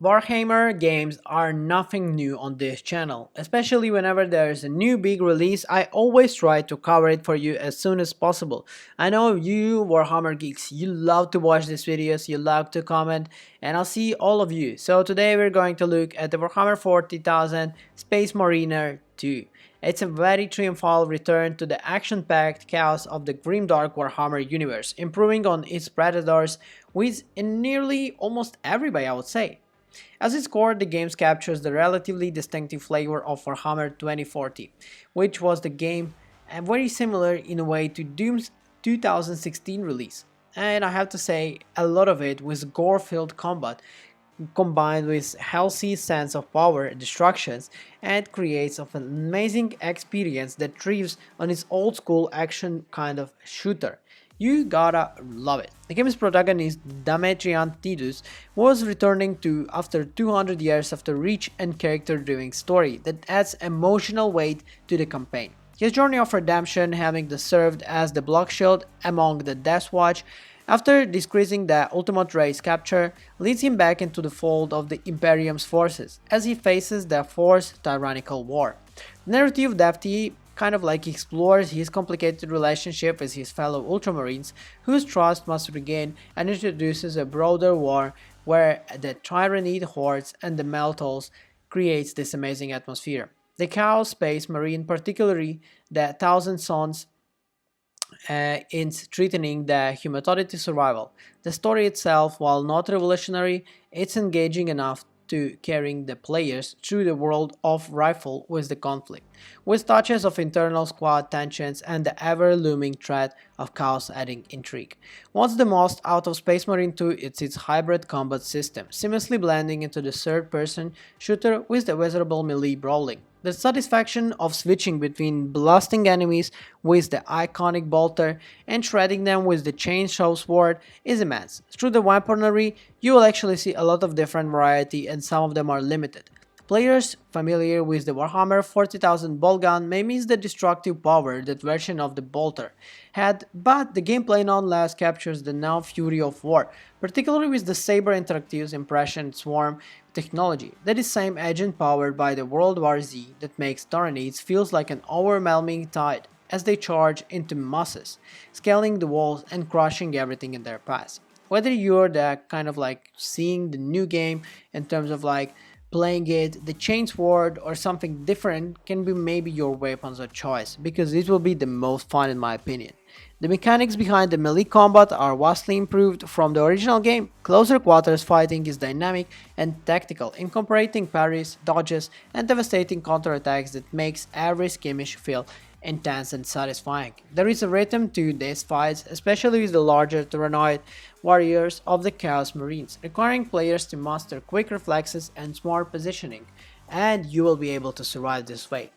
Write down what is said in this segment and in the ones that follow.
Warhammer games are nothing new on this channel, especially whenever there's a new big release. I always try to cover it for you as soon as possible. I know you Warhammer geeks, you love to watch these videos, you love to comment, and I'll see all of you. So today we're going to look at the Warhammer 40,000 Space Mariner 2. It's a very triumphal return to the action-packed chaos of the grimdark Warhammer universe, improving on its predecessors with in nearly almost every way, I would say. At its core, the game captures the relatively distinctive flavor of Warhammer 2040, which was the game and very similar in a way to Doom's 2016 release. And I have to say, a lot of it was gore-filled combat combined with healthy sense of power destructions and creates of an amazing experience that thrives on its old school action kind of shooter. You gotta love it. The game's protagonist, Demetrian Titus, was returning to after 200 years after rich and character-driven story that adds emotional weight to the campaign. His journey of redemption, having served as the block shield among the Death Watch, after decreasing the ultimate race capture, leads him back into the fold of the Imperium's forces as he faces the forced tyrannical war. The narrative depthly kind of like explores his complicated relationship with his fellow Ultramarines, whose trust must regain, and introduces a broader war where the Tyranid hordes and the Meltals creates this amazing atmosphere. The Chaos Space Marine, particularly the Thousand Sons, in threatening the humanity survival. The story itself, while not revolutionary, it's engaging enough to carrying the players through the world of rifle with the conflict, with touches of internal squad tensions and the ever-looming threat of chaos adding intrigue. What's the most out of Space Marine 2 is its hybrid combat system, seamlessly blending into the third-person shooter with the visible melee brawling. The satisfaction of switching between blasting enemies with the iconic bolter and shredding them with the chainsaw sword is immense. Through the weaponry, you will actually see a lot of different variety and some of them are limited. Players familiar with the Warhammer 40,000 ball gun may miss the destructive power that version of the bolter had, but the gameplay nonetheless captures the now fury of war, particularly with the Saber Interactive's Impression Swarm technology. That is same engine powered by the World War Z that makes Tyranids feels like an overwhelming tide as they charge into masses, scaling the walls and crushing everything in their path. Whether you're the kind of like seeing the new game in terms of like playing it, the chain sword or something different can be maybe your weapons of choice, because it will be the most fun in my opinion. The mechanics behind the melee combat are vastly improved from the original game. Closer quarters fighting is dynamic and tactical, incorporating parries, dodges, and devastating counterattacks that makes every skirmish feel intense and satisfying. There is a rhythm to these fights, especially with the larger Tyranid warriors of the Chaos Marines, requiring players to master quick reflexes and smart positioning, and you will be able to survive this way.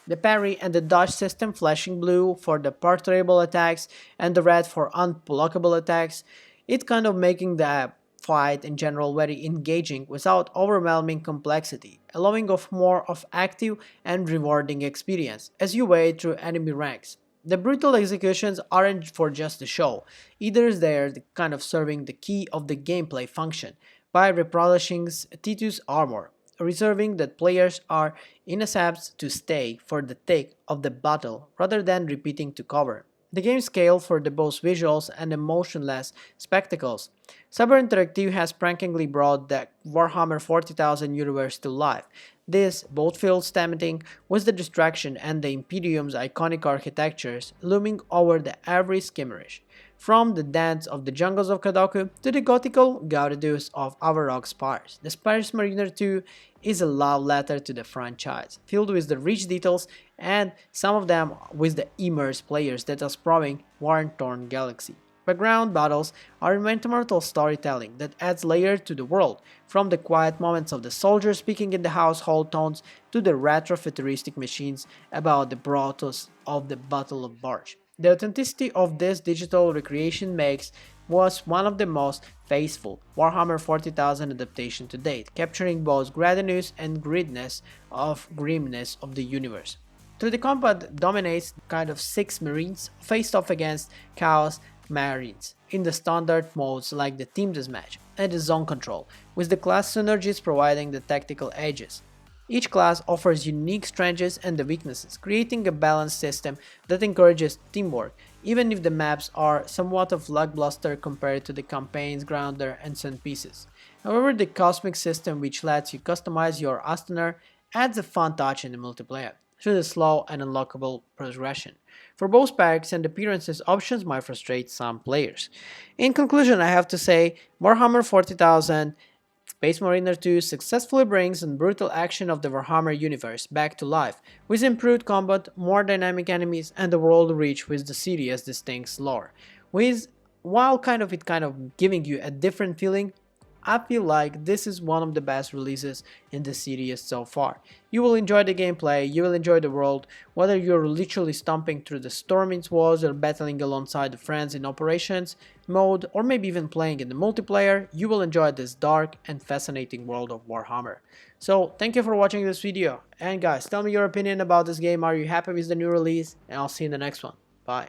The parry and the dodge system, flashing blue for the portable attacks and the red for unblockable attacks, it kind of making the fight in general very engaging without overwhelming complexity, allowing of more of active and rewarding experience as you wade through enemy ranks. The brutal executions aren't for just the show, either they're kind of serving the key of the gameplay function by repolishing Titus' armor, reserving that players are incentivized to stay for the thick of the battle rather than repeating to cover. The game scale for the both visuals and emotionless spectacles. Cyber Interactive has prankingly brought the Warhammer 40,000 universe to life. This both feels tempting with the distraction and the Imperium's iconic architectures looming over the every skirmish, from the dance of the jungles of Kadoku to the gothical gaudius of Avarok spires. The Space Mariner 2 is a love letter to the franchise, filled with the rich details and some of them with the immersed players that are sprawling war-torn galaxy. Background battles are instrumental storytelling that adds layer to the world, from the quiet moments of the soldiers speaking in the household tones to the retro-futuristic machines about the brothels of the Battle of Barge. The authenticity of this digital recreation makes was one of the most faithful Warhammer 40,000 adaptation to date, capturing both gradiness and grimness of the universe. Through the combat dominates kind of 6 Marines faced off against Chaos Marines, in the standard modes like the team deathmatch and the zone control, with the class synergies providing the tactical edges. Each class offers unique strengths and the weaknesses, creating a balanced system that encourages teamwork, even if the maps are somewhat of lackluster compared to the campaign's grounder and sun pieces. However, the cosmic system, which lets you customize your Astanar, adds a fun touch in the multiplayer, through the slow and unlockable progression. For both perks and appearances, options might frustrate some players. In conclusion, I have to say, Warhammer 40,000 Space Mariner 2 successfully brings the brutal action of the Warhammer universe back to life, with improved combat, more dynamic enemies, and the world rich with the series' distinct lore. With while kind of giving you a different feeling, I feel like this is one of the best releases in the series so far. You will enjoy the gameplay, you will enjoy the world, whether you're literally stomping through the Storming's walls or battling alongside the friends in operations mode, or maybe even playing in the multiplayer, you will enjoy this dark and fascinating world of Warhammer. So thank you for watching this video, and guys, tell me your opinion about this game. Are you happy with the new release? And I'll see you in the next one. Bye.